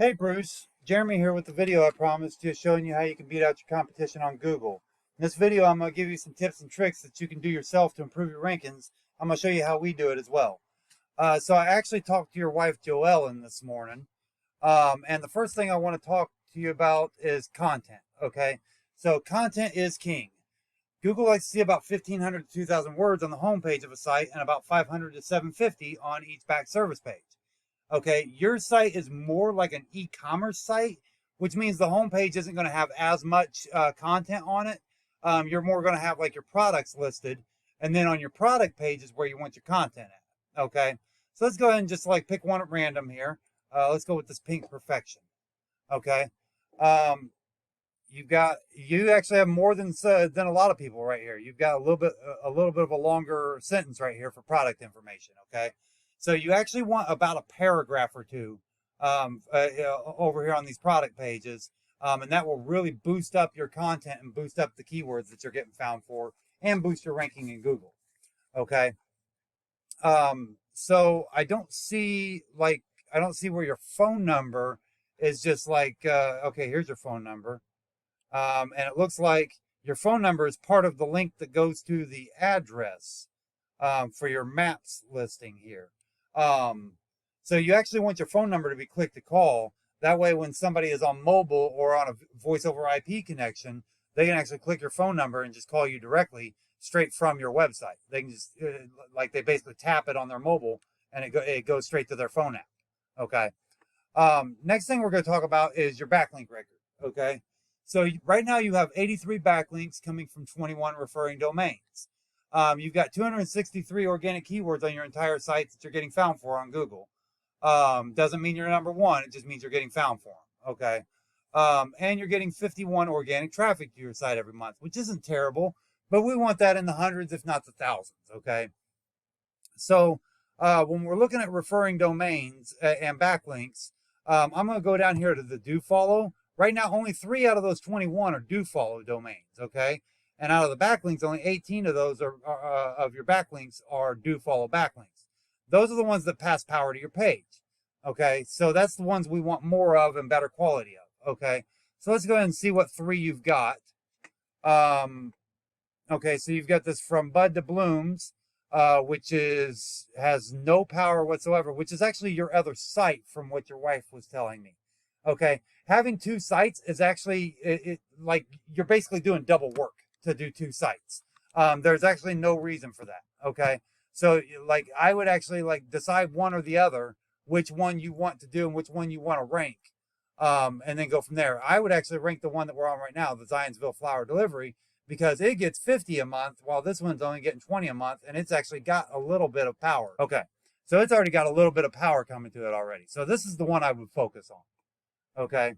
Hey Bruce, Jeremy here with the video I promised you, showing you how you can beat out your competition on Google. In this video, I'm going to give you some tips and tricks that you can do yourself to improve your rankings. I'm going to show you how we do it as well. So I actually talked to your wife Joellen this morning, and the first thing I want to talk to you about is content. Okay, so content is king. Google likes to see about 1,500 to 2,000 words on the home page of a site and about 500 to 750 on each back service page. Okay, your site is more like an e-commerce site, which means the homepage isn't going to have as much content on it. You're more going to have like your products listed, and then on your product page is where you want your content at. Okay, so let's go ahead and just like pick one at random here. Let's go with this pink perfection. Okay, you actually have more than a lot of people right here. You've got a little bit of a longer sentence right here for product information. Okay. So you actually want about a paragraph or two over here on these product pages, and that will really boost up your content and boost up the keywords that you're getting found for and boost your ranking in Google. Okay. So I don't see where your phone number is just like, okay, here's your phone number. And it looks like your phone number is part of the link that goes to the address for your maps listing here. So you actually want your phone number to be click to call. That way, when somebody is on mobile or on a voice over IP connection, they can actually click your phone number and just call you directly straight from your website. They can just, like they basically tap it on their mobile and it goes straight to their phone app. Okay. Next thing we're going to talk about is your backlink record. Okay. So right now you have 83 backlinks coming from 21 referring domains. You've got 263 organic keywords on your entire site that you're getting found for on Google. Doesn't mean you're number one. It just means you're getting found for them. Okay. And you're getting 51 organic traffic to your site every month, which isn't terrible, but we want that in the hundreds, if not the thousands. Okay. So when we're looking at referring domains and backlinks, I'm going to go down here to the do follow. Right now, only 3 out of those 21 are do follow domains. Okay. And out of the backlinks, only 18 of those of your backlinks are do follow backlinks. Those are the ones that pass power to your page. Okay, so that's the ones we want more of and better quality of. Okay, so let's go ahead and see what 3 you've got. Okay, so you've got this From Bud to Blooms, which has no power whatsoever, which is actually your other site from what your wife was telling me. Okay, having 2 sites is actually like you're basically doing double work to do 2 sites. There's actually no reason for that. Okay. So like I would actually like decide one or the other, which one you want to do and which one you want to rank. And then go from there. I would actually rank the one that we're on right now, the Zionsville Flower Delivery, because it gets 50 a month while this one's only getting 20 a month, and it's actually got a little bit of power. Okay. So it's already got a little bit of power coming to it already. So this is the one I would focus on. Okay.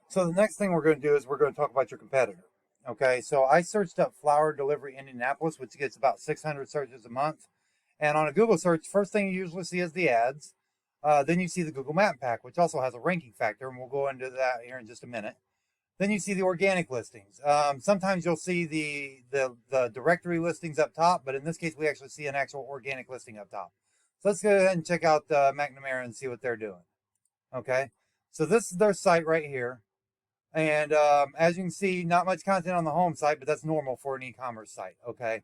So the next thing we're going to do is we're going to talk about your competitor. Okay, so I searched up flower delivery Indianapolis, which gets about 600 searches a month. And on a Google search, first thing you usually see is the ads. Then you see the Google Map Pack, which also has a ranking factor, and we'll go into that here in just a minute. Then you see the organic listings. Sometimes you'll see the directory listings up top, but in this case, we actually see an actual organic listing up top. So let's go ahead and check out McNamara and see what they're doing. Okay, so this is their site right here. And as you can see, not much content on the home site, but that's normal for an e-commerce site. Okay.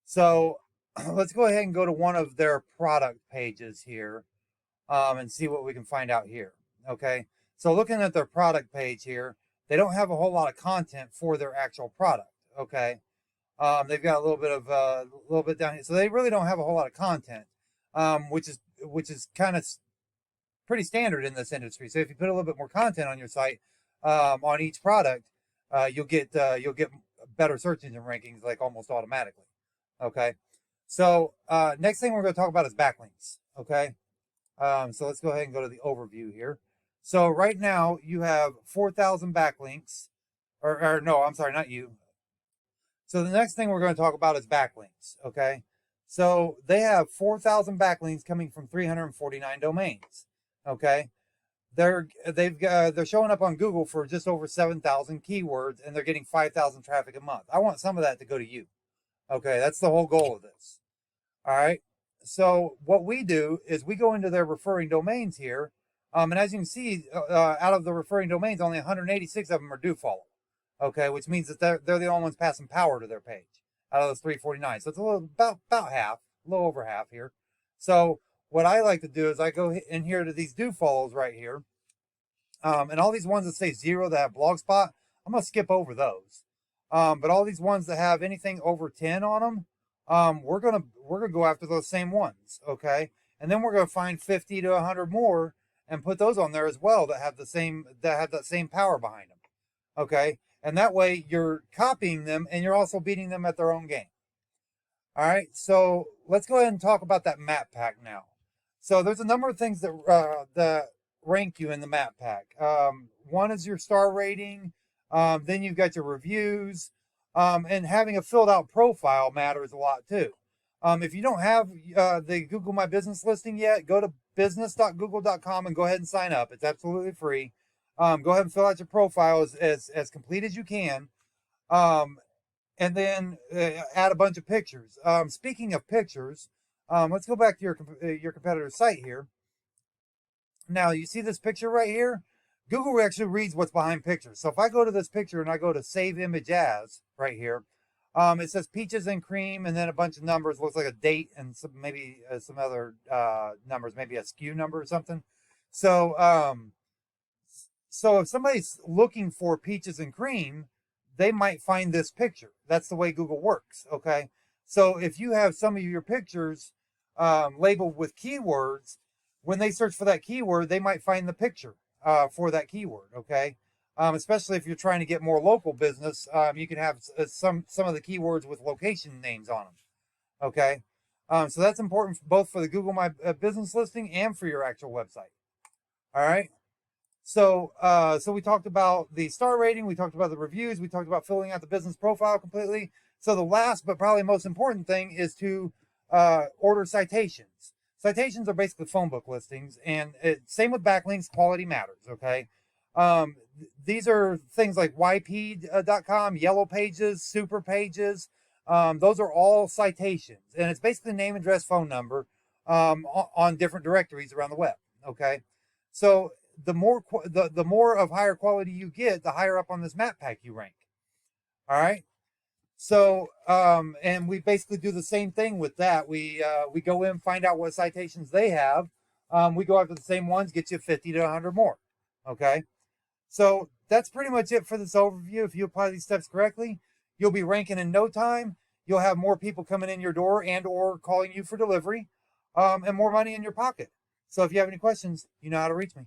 So let's go ahead and go to one of their product pages here and see what we can find out here. Okay. So looking at their product page here, they don't have a whole lot of content for their actual product. Okay. They've got a little bit down here. So they really don't have a whole lot of content, which is kind of pretty standard in this industry. So if you put a little bit more content on your site on each product, you'll get better search engine rankings like almost automatically. Okay. So next thing we're going to talk about is backlinks. Okay. So let's go ahead and go to the overview here. So right now you have 4,000 backlinks, or no, I'm sorry, not you. So the next thing we're going to talk about is backlinks. Okay. So they have 4,000 backlinks coming from 349 domains. Okay, they're showing up on Google for just over 7,000 keywords, and they're getting 5,000 traffic a month. I want some of that to go to you. Okay, that's the whole goal of this. All right. So what we do is we go into their referring domains here, And as you can see, out of the referring domains, only 186 of them are do follow. Okay, which means that they're the only ones passing power to their page out of those 349. So it's a little about half, a little over half here. So what I like to do is I go in here to these do follows right here. And all these ones that say 0 that have Blogspot, I'm gonna skip over those. But all these ones that have anything over 10 on them, we're gonna go after those same ones, okay? And then we're gonna find 50 to 100 more and put those on there as well that have that same power behind them, okay? And that way you're copying them and you're also beating them at their own game. All right, so let's go ahead and talk about that map pack now. So there's a number of things that rank you in the map pack. One is your star rating. Then you've got your reviews, and having a filled out profile matters a lot too. If you don't have the Google My Business listing yet, go to business.google.com and go ahead and sign up. It's absolutely free. Go ahead and fill out your profile as complete as you can. And then add a bunch of pictures. Speaking of pictures, let's go back to your competitor's site here. Now, you see this picture right here? Google actually reads what's behind pictures. So if I go to this picture and I go to save image as right here, it says peaches and cream and then a bunch of numbers. Looks like a date and maybe some other numbers, maybe a SKU number or something. So, so if somebody's looking for peaches and cream, they might find this picture. That's the way Google works, okay? So if you have some of your pictures labeled with keywords, when they search for that keyword, they might find the picture for that keyword, okay? Especially if you're trying to get more local business, you can have some of the keywords with location names on them, okay? So that's important both for the Google My Business listing and for your actual website, all right? So, so we talked about the star rating, we talked about the reviews, we talked about filling out the business profile completely. So the last but probably most important thing is to order citations. Citations are basically phone book listings, and same with backlinks, quality matters, okay? These are things like yp.com, yellow pages, super pages. Those are all citations, and it's basically name, address, phone number on different directories around the web, okay? So the more of higher quality you get, the higher up on this map pack you rank. All right. So, and we basically do the same thing with that. We go in, find out what citations they have. We go after the same ones, get you 50 to 100 more. Okay. So that's pretty much it for this overview. If you apply these steps correctly, you'll be ranking in no time. You'll have more people coming in your door and or calling you for delivery, and more money in your pocket. So if you have any questions, you know how to reach me.